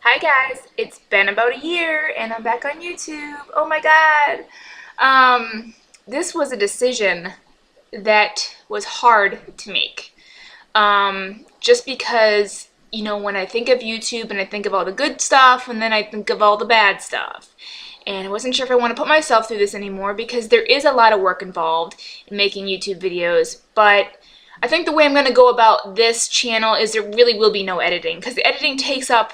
Hi guys, it's been about a year and I'm back on YouTube. Oh my god. This was a decision that was hard to make. Just because, when I think of YouTube and I think of all the good stuff and then I think of all the bad stuff. And I wasn't sure if I want to put myself through this anymore because there is a lot of work involved in making YouTube videos, but I think the way I'm going to go about this channel is there really will be no editing because the editing takes up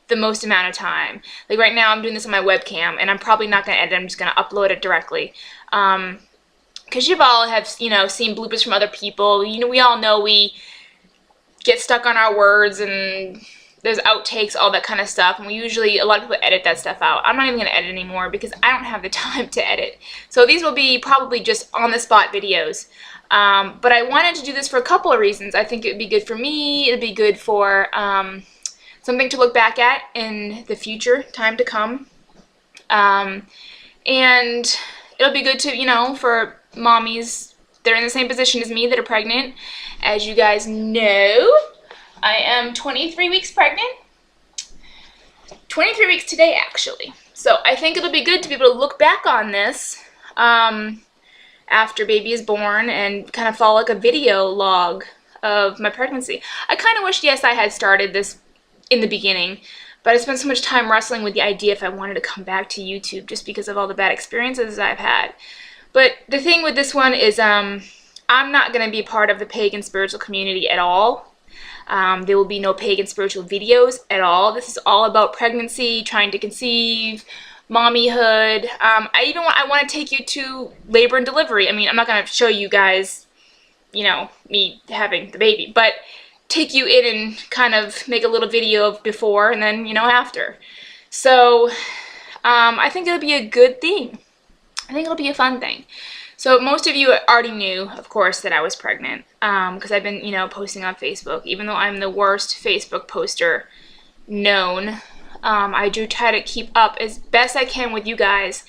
the most amount of time. Like right now I'm doing this on my webcam and I'm probably not going to edit, I'm just going to upload it directly. Because you all have, seen bloopers from other people. We all know we get stuck on our words and there's outtakes, all that kind of stuff. And a lot of people edit that stuff out. I'm not even going to edit anymore because I don't have the time to edit. So these will be probably just on-the-spot videos. But I wanted to do this for a couple of reasons. I think it would be good for me. It would be good for something to look back at in the future, time to come. And it'll be good to, for mommies that are in the same position as me that are pregnant. As you guys know, I am 23 weeks pregnant. 23 weeks today, actually. So I think it'll be good to be able to look back on this after baby is born and kind of follow like a video log of my pregnancy. I kind of wish, yes, I had started this in the beginning, but I spent so much time wrestling with the idea if I wanted to come back to YouTube just because of all the bad experiences I've had. But the thing with this one is I'm not going to be part of the pagan spiritual community at all. There will be no pagan spiritual videos at all. This is all about pregnancy, trying to conceive, mommyhood. I want to take you to labor and delivery. I mean, I'm not going to show you guys, me having the baby, but take you in and kind of make a little video of before and then, after. So I think it'll be a good thing. I think it'll be a fun thing. So most of you already knew, of course, that I was pregnant because I've been, posting on Facebook. Even though I'm the worst Facebook poster known, I do try to keep up as best I can with you guys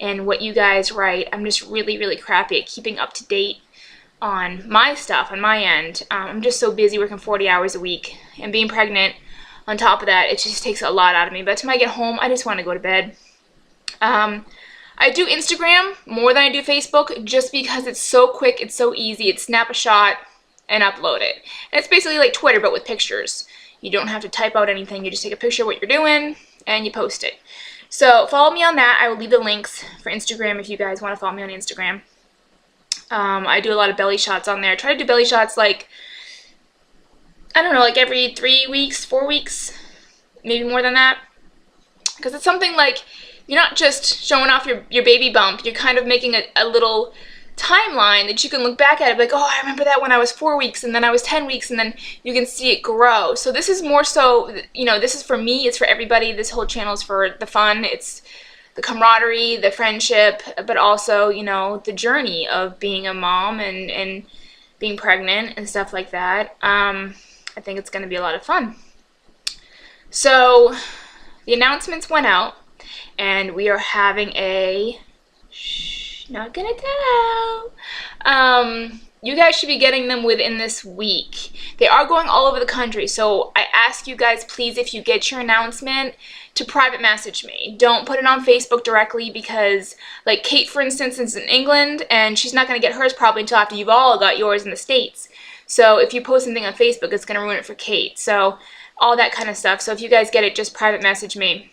and what you guys write. I'm just really, really crappy at keeping up to date on my stuff, on my end. I'm just so busy working 40 hours a week and being pregnant on top of that, it just takes a lot out of me. By the time I get home, I just want to go to bed. I do Instagram more than I do Facebook just because it's so quick, it's so easy. It's snap a shot and upload it. And it's basically like Twitter but with pictures. You don't have to type out anything, you just take a picture of what you're doing and you post it. So follow me on that. I will leave the links for Instagram if you guys want to follow me on Instagram. I do a lot of belly shots on there. I try to do belly shots like, I don't know, like every 3 weeks, 4 weeks, maybe more than that. Because it's something like, you're not just showing off your baby bump, you're kind of making a little timeline that you can look back at it like, oh, I remember that when I was 4 weeks and then I was 10 weeks and then you can see it grow. So this is more so, this is for me, it's for everybody. This whole channel is for the fun, it's the camaraderie, the friendship, but also, the journey of being a mom and being pregnant and stuff like that. I think it's going to be a lot of fun. So the announcements went out and we are having a, not gonna tell. You guys should be getting them within this week. They are going all over the country, so I ask you guys, please, if you get your announcement, to private message me. Don't put it on Facebook directly because, like Kate, for instance, is in England, and she's not going to get hers probably until after you've all got yours in the States. So if you post something on Facebook, it's going to ruin it for Kate. So all that kind of stuff. So if you guys get it, just private message me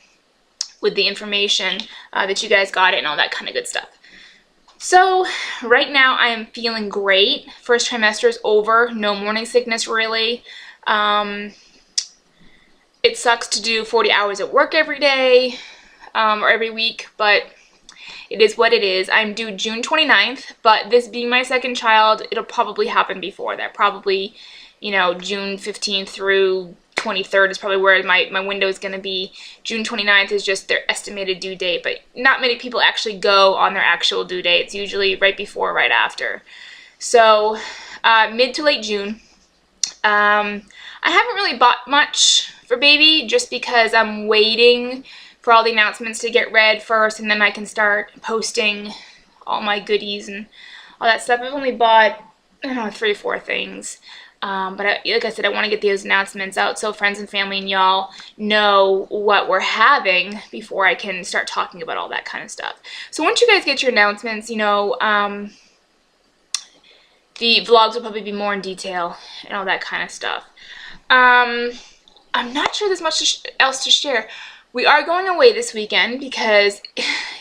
with the information that you guys got it and all that kind of good stuff. So right now I am feeling great. First trimester is over. No morning sickness really. It sucks to do 40 hours at work every day or every week, but it is what it is. I'm due June 29th, but this being my second child, it'll probably happen before that. Probably, June 15th through 23rd is probably where my window is going to be. June 29th is just their estimated due date, but not many people actually go on their actual due date. It's usually right before, right after. So mid to late June. I haven't really bought much for baby just because I'm waiting for all the announcements to get read first and then I can start posting all my goodies and all that stuff. I've only bought, I don't know, 3 or 4 things. Like I said, I want to get those announcements out so friends and family and y'all know what we're having before I can start talking about all that kind of stuff. So once you guys get your announcements, you know, the vlogs will probably be more in detail and all that kind of stuff. I'm not sure there's much else to share. We are going away this weekend because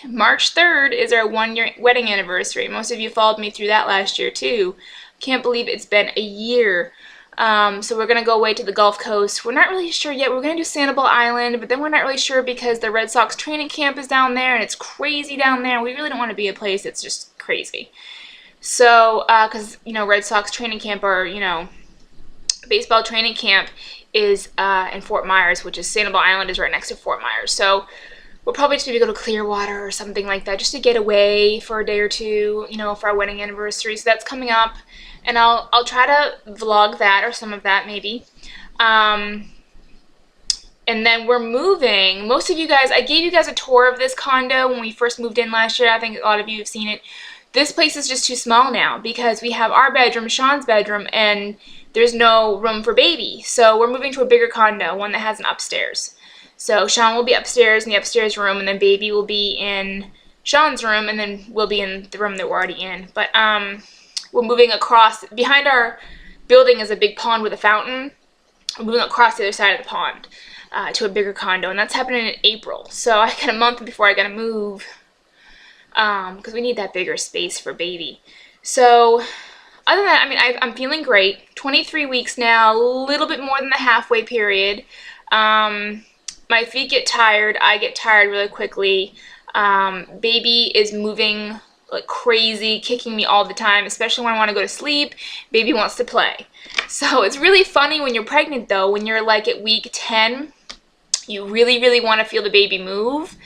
March 3rd is our 1-year wedding anniversary. Most of you followed me through that last year too. Can't believe it's been a year. So we're going to go away to the Gulf Coast. We're not really sure yet. We're going to do Sanibel Island, but then we're not really sure because the Red Sox training camp is down there and it's crazy down there. We really don't want to be a place that's just crazy. So, because, you know, Red Sox training camp or, you know, baseball training camp is in Fort Myers, which is Sanibel Island is right next to Fort Myers. So we'll probably just maybe go to Clearwater or something like that just to get away for a day or two, you know, for our wedding anniversary. So that's coming up, and I'll try to vlog that or some of that maybe. And then we're moving. Most of you guys, I gave you guys a tour of this condo when we first moved in last year. I think a lot of you have seen it. This place is just too small now because we have our bedroom, Sean's bedroom, and there's no room for baby. So we're moving to a bigger condo, one that has an upstairs. So Sean will be upstairs in the upstairs room, and then baby will be in Sean's room, and then we'll be in the room that we're already in. But we're moving across. Behind our building is a big pond with a fountain. We're moving across the other side of the pond to a bigger condo, and that's happening in April. So I got a month before I gotta move because we need that bigger space for baby. So other than that, I mean, I'm feeling great. 23 weeks now, a little bit more than the halfway period. My feet get tired. I get tired really quickly. Baby is moving like crazy, kicking me all the time, especially when I want to go to sleep. Baby wants to play. So it's really funny when you're pregnant, though, when you're like at week 10, you really, really want to feel the baby move.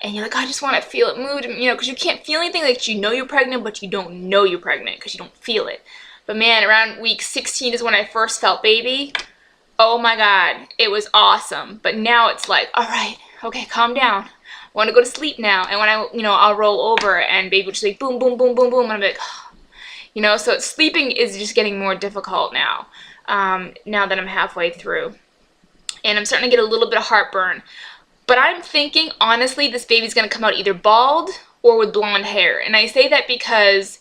And you're like, I just want to feel it move, you know, because you can't feel anything. Like, you know you're pregnant, but you don't know you're pregnant because you don't feel it. But man, around week 16 is when I first felt baby. Oh my God, it was awesome. But now it's like, all right, okay, calm down. I want to go to sleep now. And when I'll roll over and baby will just like boom, boom, boom, boom, boom. And I'm like, you know, so sleeping is just getting more difficult now, now that I'm halfway through. And I'm starting to get a little bit of heartburn. But I'm thinking, honestly, this baby's going to come out either bald or with blonde hair. And I say that because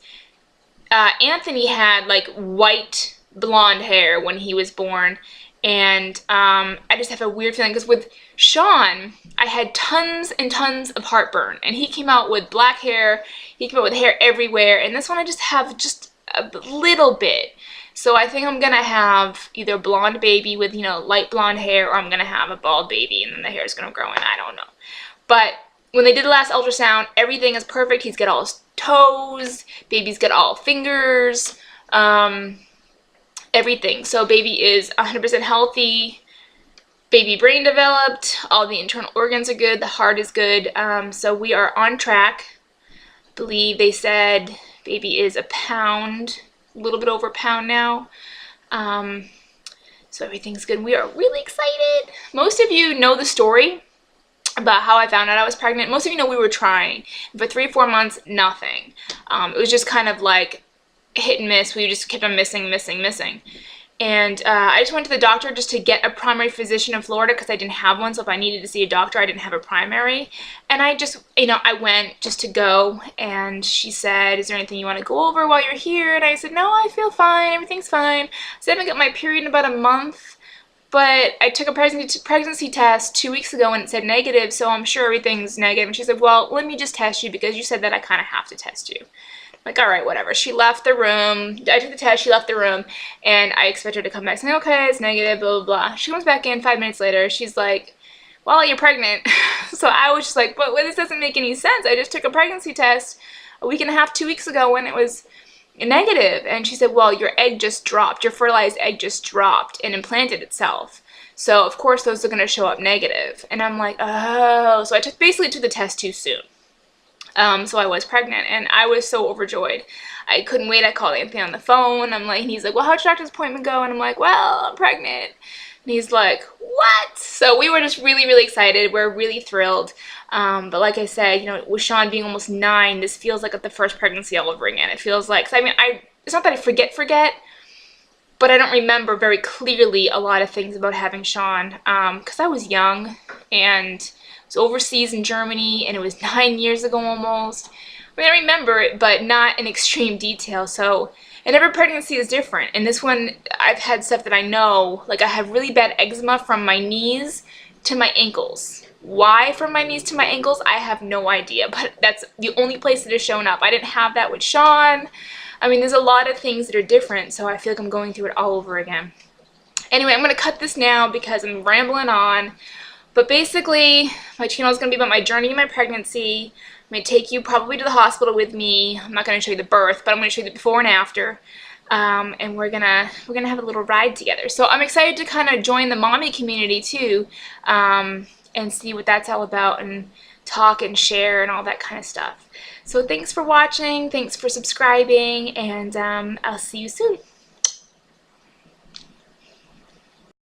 Anthony had like white blonde hair when he was born. And I just have a weird feeling because with Sean, I had tons and tons of heartburn. And he came out with black hair. He came out with hair everywhere. And this one I just have just a little bit. So I think I'm going to have either a blonde baby with, you know, light blonde hair, or I'm going to have a bald baby and then the hair is going to grow in. I don't know. But when they did the last ultrasound, everything is perfect. He's got all his toes. Baby's got all fingers. Everything. So baby is 100% healthy. Baby brain developed. All the internal organs are good. The heart is good. So we are on track. I believe they said baby is a pound. A little bit over a pound now. So everything's good. We are really excited. Most of you know the story about how I found out I was pregnant. Most of you know we were trying. For 3 or 4 months, nothing. It was just kind of like hit and miss. We just kept on missing. And I just went to the doctor just to get a primary physician in Florida because I didn't have one. So if I needed to see a doctor, I didn't have a primary. And I just, you know, I went just to go. And she said, is there anything you want to go over while you're here? And I said, no, I feel fine. Everything's fine. So I haven't got my period in about a month. But I took a pregnancy test 2 weeks ago and it said negative. So I'm sure everything's negative. And she said, well, let me just test you because you said that I kind of have to test you. Like, all right, whatever. She left the room. I took the test. She left the room. And I expect her to come back saying, okay, it's negative, blah, blah, blah. She comes back in 5 minutes later. She's like, well, you're pregnant. So I was just like, but this doesn't make any sense. I just took a pregnancy test a week and a half, 2 weeks ago when it was negative. And she said, well, your egg just dropped. Your fertilized egg just dropped and implanted itself. So, of course, those are going to show up negative. And I'm like, oh. So I basically took the test too soon. So I was pregnant, and I was so overjoyed. I couldn't wait. I called Anthony on the phone. And he's like, well, how'd your doctor's appointment go? And I'm like, well, I'm pregnant. And he's like, what? So we were just really, really excited. We're really thrilled. But like I said, you know, with Sean being almost 9, this feels like the first pregnancy all over again. It feels like, it's not that I forget, but I don't remember very clearly a lot of things about having Sean, because I was young and was overseas in Germany, and it was 9 years ago almost. I mean, I remember it, but not in extreme detail. So, and every pregnancy is different. And this one, I've had stuff that I know, like I have really bad eczema from my knees to my ankles. Why from my knees to my ankles, I have no idea, but that's the only place that has shown up. I didn't have that with Sean. I mean, there's a lot of things that are different, so I feel like I'm going through it all over again. Anyway, I'm going to cut this now because I'm rambling on. But basically, my channel is going to be about my journey in my pregnancy. I'm going to take you probably to the hospital with me. I'm not going to show you the birth, but I'm going to show you the before and after. And we're gonna have a little ride together. So I'm excited to kind of join the mommy community too, and see what that's all about, and talk and share and all that kind of stuff. So thanks for watching, thanks for subscribing, and I'll see you soon.